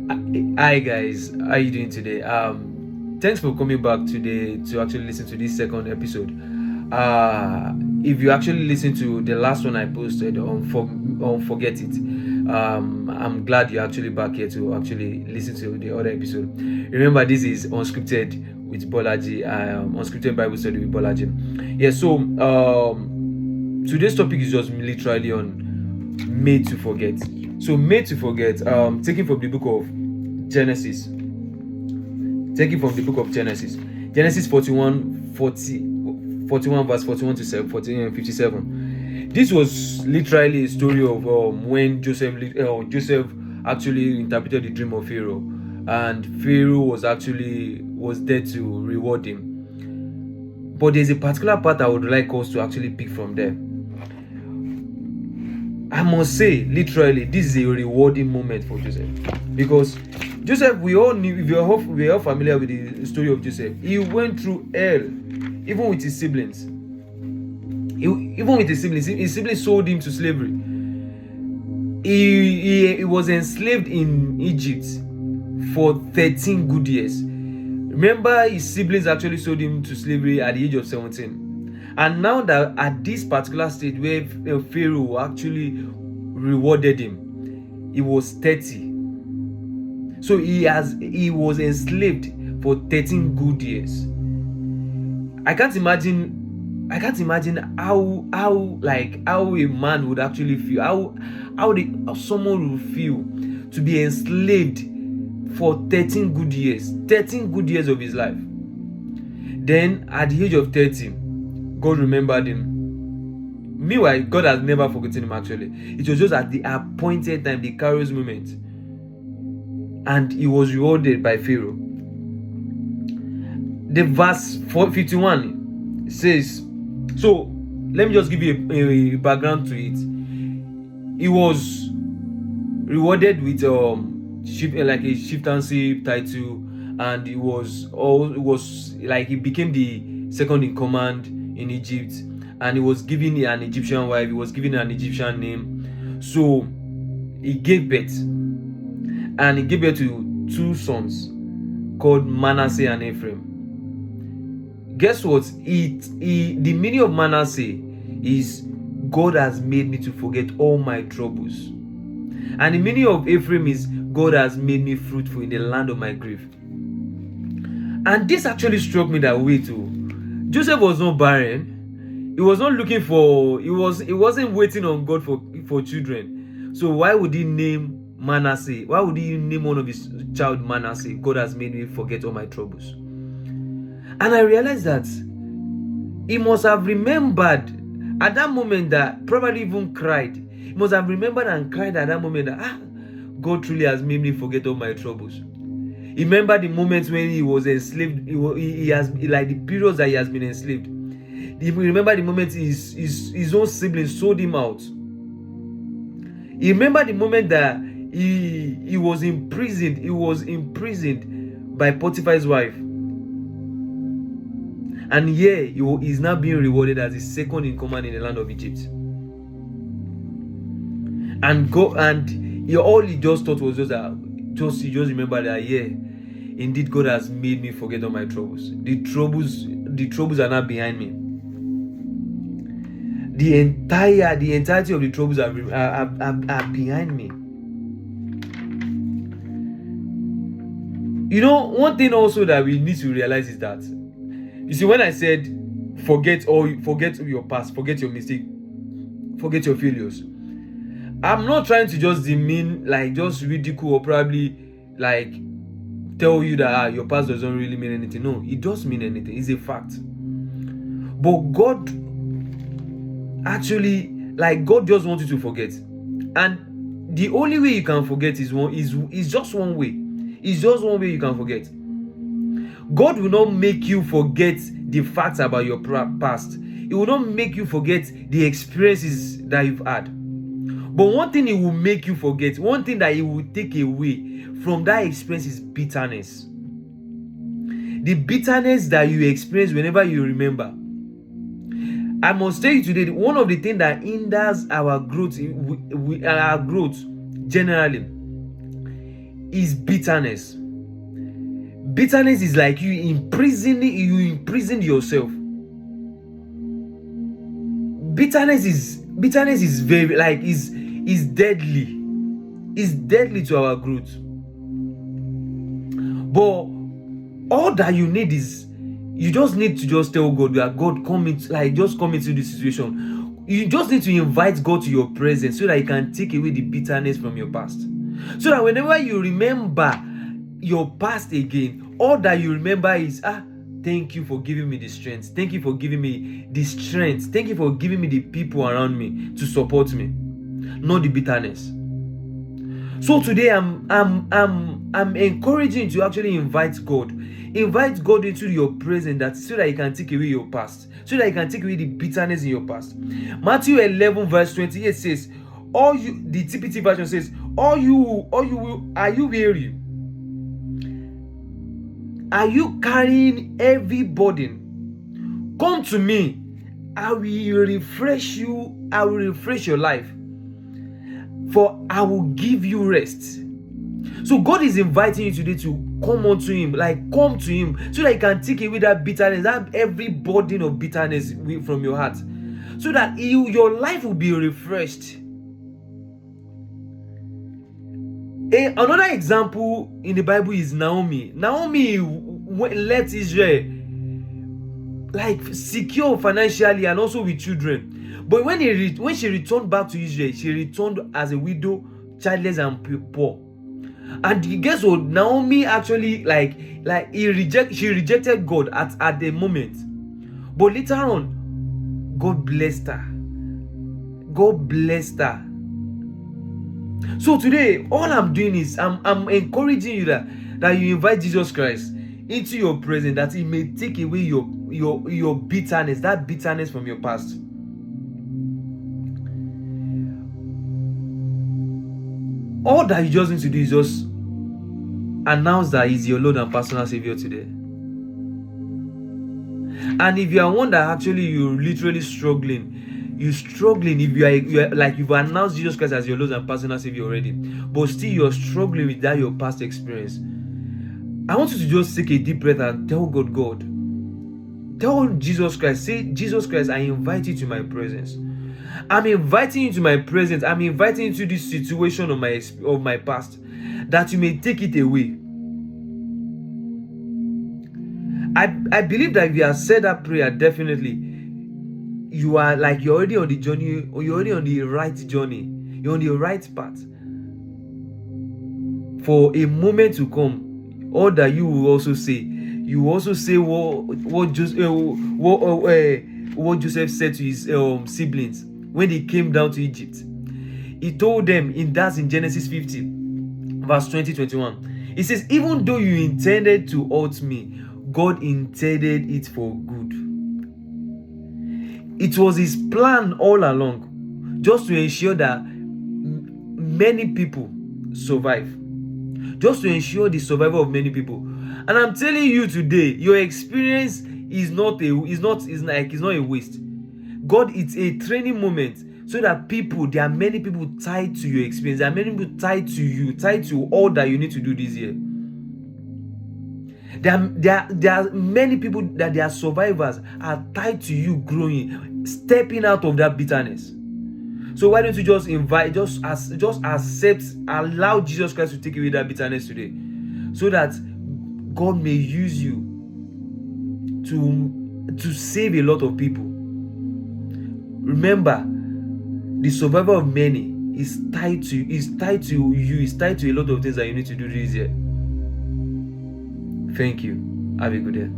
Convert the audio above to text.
Hi guys, how you doing today? Thanks for coming back today to actually listen to this second episode. If you actually listen to the last one I posted on Forget It, I'm glad you're actually back here to actually listen to the other episode. Remember, this is unscripted with Bolaji, unscripted Bible study with Bolaji. Yeah, so today's topic is just literally on made to forget. So made to forget, taken from the book of Genesis. Taken from the book of Genesis. Genesis 41 verse 41 to 57. This was literally a story of when Joseph actually interpreted the dream of Pharaoh, and Pharaoh was there to reward him. But there's a particular part I would like us to actually pick from there. I must say, literally, this is a rewarding moment for Joseph, because Joseph, we all knew, if we are all familiar with the story of Joseph, he went through hell, even with his siblings. His siblings sold him to slavery. He was enslaved in Egypt for 13 good years. Remember, his siblings actually sold him to slavery at the age of 17. And now that at this particular stage where Pharaoh actually rewarded him, he was 30. So he was enslaved for 13 good years. I can't imagine how a man would actually feel, how someone would feel to be enslaved for 13 good years of his life. Then at the age of 30, God remembered him. Meanwhile, God has never forgotten him actually. It was just at the appointed time, the Kairos moment. And he was rewarded by Pharaoh. The verse 51 says, so let me just give you a background to it. He was rewarded with like a chieftaincy title, and he became the second in command in Egypt, and he was given an Egyptian wife, he was given an Egyptian name. So he gave birth, and he gave birth to two sons called Manasseh and Ephraim. Guess what? The meaning of Manasseh is God has made me to forget all my troubles. And the meaning of Ephraim is God has made me fruitful in the land of my grief. And this actually struck me that way too. Joseph was not barren. He was not looking for, he wasn't waiting on God for children. So why would he name Manasseh? Why would he name one of his child Manasseh? God has made me forget all my troubles. And I realized that he must have remembered at that moment, that probably even cried. He must have remembered and cried at that moment that God truly has made me forget all my troubles. He remembered the moments when he was enslaved. He has, like, the periods that he has been enslaved. He remembered the moments his own siblings sold him out. He remembered the moment that he was imprisoned. He was imprisoned by Potiphar's wife. And here he is now being rewarded as the second in command in the land of Egypt. And all he just thought was he just remembered that, yeah, indeed God has made me forget all my troubles. The troubles are not behind me. The entirety of the troubles are behind me. You know, one thing also that we need to realize is that, you see, when I said forget your past, forget your mistake, forget your failures, I'm not trying to just demean, like just ridicule or probably like tell you that your past doesn't really mean anything. No, it does mean anything. It's a fact. But God actually, God just wants you to forget. And the only way you can forget is just one way. It's just one way you can forget. God will not make you forget the facts about your past. He will not make you forget the experiences that you've had. But one thing He will make you forget, one thing that He will take away from that experience is bitterness. The bitterness that you experience whenever you remember. I must tell you today, one of the things that hinders our growth, generally, is bitterness. Bitterness is like you imprisoned yourself. Bitterness is very is deadly. It's deadly to our growth. But all that you need is, you just need to just tell God that God come into this situation. You just need to invite God to your presence so that He can take away the bitterness from your past. So that whenever you remember your past again, all that you remember is, thank you for giving me the strength. Thank you for giving me the strength. Thank you for giving me the people around me to support me, not the bitterness. So today I'm encouraging you to actually invite God into your presence, so that He can take away your past, so that He can take away the bitterness in your past. Matthew 11 verse 28 says, the TPT version says, are you weary? Are you carrying heavy burden? Come to me, I will refresh you. I will refresh your life, for I will give you rest. So God is inviting you today to come unto Him, come to Him, so that He can take away that bitterness, that every burden of bitterness from your heart, so that your life will be refreshed. Another example in the Bible is Naomi. Naomi let Israel secure financially and also with children. But when she returned back to Israel, she returned as a widow, childless and poor. And guess what? Naomi actually she rejected God at the moment. But later on, God blessed her. God blessed her. So today, all I'm doing is I'm encouraging you that you invite Jesus Christ into your presence, that He may take away your bitterness, that bitterness from your past. All that you just need to do is just announce that He's your Lord and personal Savior today. And if you are one that actually you're literally struggling, if you've announced Jesus Christ as your Lord and personal Savior already, but still you're struggling with that your past experience, I want you to just take a deep breath and tell God, tell Jesus Christ, say, Jesus Christ, I invite you to my presence. I'm inviting you to my presence. I'm inviting you to this situation of my past, that you may take it away. I believe that if you have said that prayer, definitely you're already on the journey, or you're already on the right journey. You're on the right path. For a moment to come, all that you will also say, what Joseph said to his siblings when they came down to Egypt. He told them in Genesis 50, verse 20-21. It says, even though you intended to hurt me, God intended it for good. It was His plan all along, just to ensure that many people survive, just to ensure the survival of many people. And I'm telling you today, your experience is not a waste. God, it's a training moment, so that there are many people tied to your experience. There are many people tied to you, tied to all that you need to do this year. There are many people that their survivors are tied to you growing, stepping out of that bitterness. So why don't you just accept, allow Jesus Christ to take away that bitterness today, so that God may use you to save a lot of people. Remember, the survival of many is tied to you, is tied to a lot of things that you need to do this year. Thank you. Have a good day.